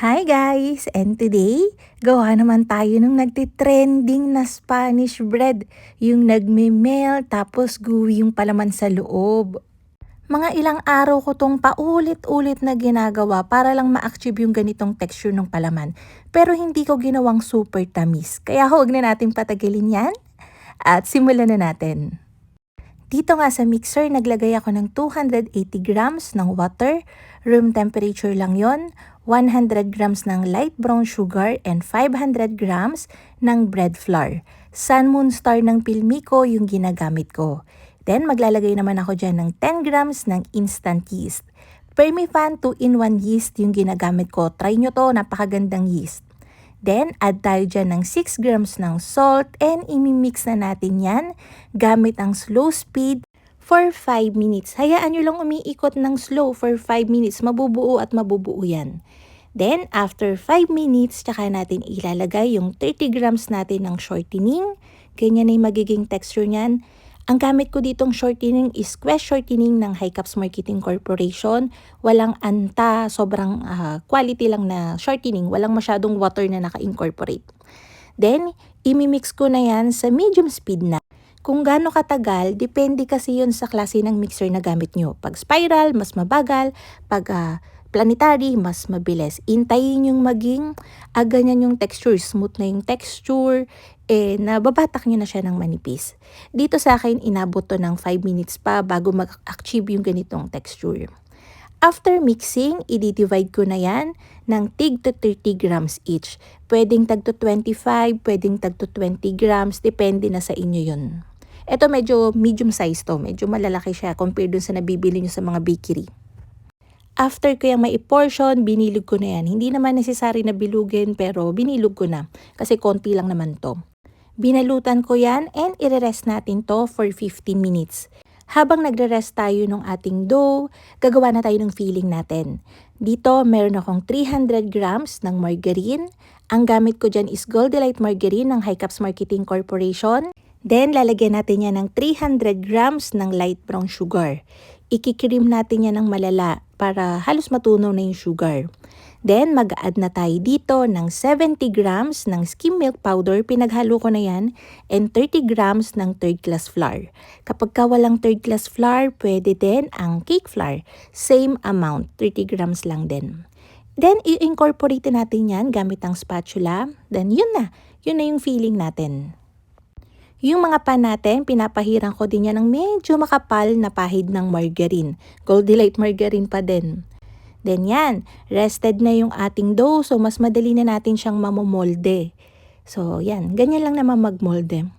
Hi guys! And today, gawa naman tayo ng nagtitrending na Spanish bread. Yung nagme-melt tapos gooey yung palaman sa loob. Mga ilang araw ko tong paulit-ulit na ginagawa para lang ma-achieve yung ganitong texture ng palaman. Pero hindi ko ginawang super tamis. Kaya huwag na natin patagalin yan at simulan na natin. Dito nga sa mixer, naglagay ako ng 280 grams ng water, room temperature lang yon, 100 grams ng light brown sugar, and 500 grams ng bread flour. Sun Moon Star ng Pilmico yung ginagamit ko. Then maglalagay naman ako dyan ng 10 grams ng instant yeast. Permifan 2-in-1 yeast yung ginagamit ko. Try nyo to, napakagandang yeast. Then, add tayo dyan ng 6 grams ng salt and imimix na natin yan gamit ang slow speed for 5 minutes. Hayaan nyo lang umiikot ng slow for 5 minutes. Mabubuo at mabubuo yan. Then, after 5 minutes, tsaka natin ilalagay yung 30 grams natin ng shortening. Ganyan na yung magiging texture niyan. Ang gamit ko ditong shortening is Quest Shortening ng High Caps Marketing Corporation. Walang anta, sobrang quality lang na shortening. Walang masyadong water na naka-incorporate. Then, imimix ko na yan sa medium speed na. Kung gaano katagal, depende kasi yun sa klase ng mixer na gamit nyo. Pag spiral, mas mabagal. Pag planetary, mas mabilis. Intayin yung maging ganyan yung texture. Smooth na yung texture. Nababatak nyo na siya ng manipis. Dito sa akin, inabot to ng 5 minutes pa bago mag-achieve yung ganitong texture. After mixing, i-divide ko na yan ng tig to 30 grams each. Pwedeng tag to 25, pwedeng tag to 20 grams, depende na sa inyo yun. Ito medyo medium size to, medyo malalaki siya compared dun sa nabibili nyo sa mga bakery. After ko yung mai-portion, binilog ko na yan. Hindi naman necessary na bilugin pero binilog ko na kasi konti lang naman to. Binalutan ko yan and i-rest natin to for 15 minutes. Habang nagre-rest tayo ng ating dough, gagawa na tayo ng filling natin. Dito, meron akong 300 grams ng margarine. Ang gamit ko dyan is Goldilite Margarine ng High Caps Marketing Corporation. Then, lalagyan natin yan ng 300 grams ng light brown sugar. Ikikream natin yan ng malala para halos matunaw na yung sugar. Then, mag-add na tayo dito ng 70 grams ng skim milk powder, pinaghalo ko na yan, and 30 grams ng third class flour. Kapag walang third class flour, pwede din ang cake flour. Same amount, 30 grams lang din. Then, i-incorporate natin yan gamit ang spatula. Then, yun na yung filling natin. Yung mga pan natin, pinapahirang ko din yan ng medyo makapal na pahid ng margarine. Goldilite margarine pa din. Then yan, rested na yung ating dough, so mas madali na natin siyang mamomolde. So yan, ganyan lang naman magmolde.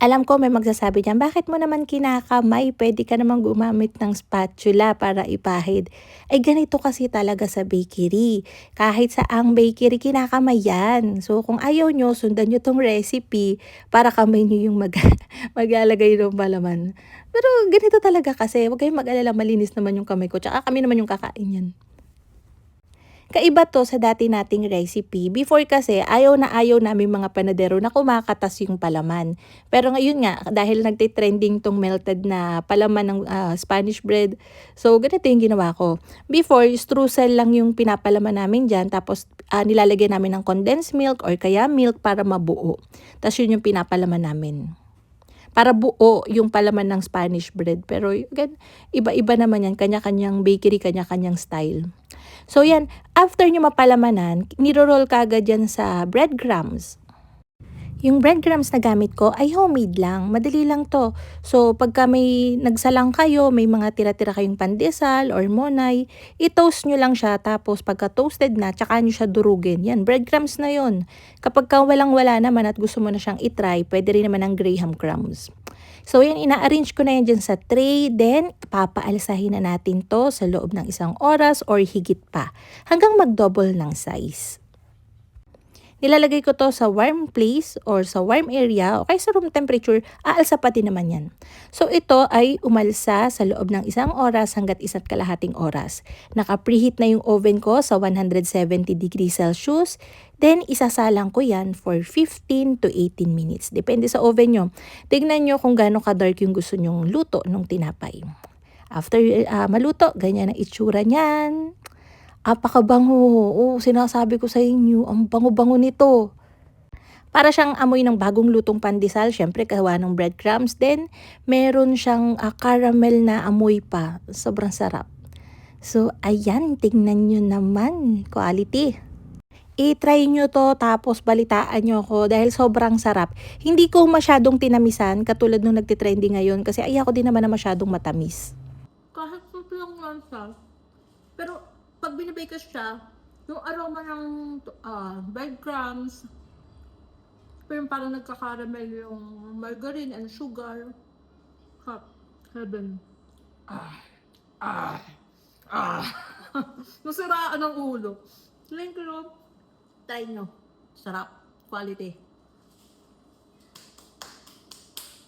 Alam ko may magsasabi dyan, bakit mo naman kinakamay? Pwede ka naman gumamit ng spatula para ipahid. Ay ganito kasi talaga sa bakery. Kahit sa ang bakery, kinakamay yan. So kung ayaw nyo, sundan nyo tong recipe para kamay nyo yung maglalagay ng palaman. Pero ganito talaga kasi, huwag kayong mag-alala, malinis naman yung kamay ko. Tsaka kami naman yung kakain yan. Kaiba to sa dati nating recipe. Before kasi, ayaw namin mga panadero na kumakatas yung palaman. Pero ngayon nga, dahil nagtitrending tong melted na palaman ng Spanish bread, so ganito yung ginawa ko. Before, streusel lang yung pinapalaman namin dyan, tapos nilalagyan namin ng condensed milk or kaya milk para mabuo. Tapos yun yung pinapalaman namin. Para buo yung palaman ng Spanish bread. Pero iba-iba naman yan, kanya-kanyang bakery, kanya-kanyang style. So yan, after nyo mapalamanan, niro-roll ka agad yan sa breadcrumbs. Yung breadcrumbs na gamit ko ay homemade lang, madali lang to. So pagka may nagsalang kayo, may mga tira-tira kayong pandesal or monay, i-toast nyo lang siya, tapos pagka toasted na, tsaka nyo siya durugin. Yan, breadcrumbs na yon. Kapag walang-wala naman at gusto mo na siyang itry, pwede rin naman ang graham crumbs. So yan, ina-arrange ko na yan dyan sa tray, then papaalsahin na natin to sa loob ng 1 oras or higit pa, hanggang mag-double ng size. Nilalagay ko to sa warm place or sa warm area o kaya sa room temperature, aalsa pa din naman yan. So ito ay umalsa sa loob ng 1 oras hanggat 1.5 oras. Naka-preheat na yung oven ko sa 170 degrees Celsius. Then isasalang ko yan for 15 to 18 minutes. Depende sa oven nyo. Tignan nyo kung gaano ka-dark yung gusto nyong luto ng tinapay. After maluto, ganyan ang itsura niyan. Apakabango, oo, sinasabi ko sa inyo, ang bango-bango nito. Para siyang amoy ng bagong lutong pandesal, syempre gawa ng breadcrumbs. Then, meron siyang caramel na amoy pa. Sobrang sarap. So, ayan, tingnan nyo naman. Quality. I-try nyo to tapos balitaan nyo ako dahil sobrang sarap. Hindi ko masyadong tinamisan katulad nung nagtitrending ngayon kasi ayoko din naman na masyadong matamis. Kahit simple lang yan siya. Pero pag binibake siya, yung aroma ng breadcrumbs, pero parang nagka-caramel yung margarine and sugar. Hot. Heaven. Nasiraan ang ulo. Thank you. Try nyo. Sarap. Quality.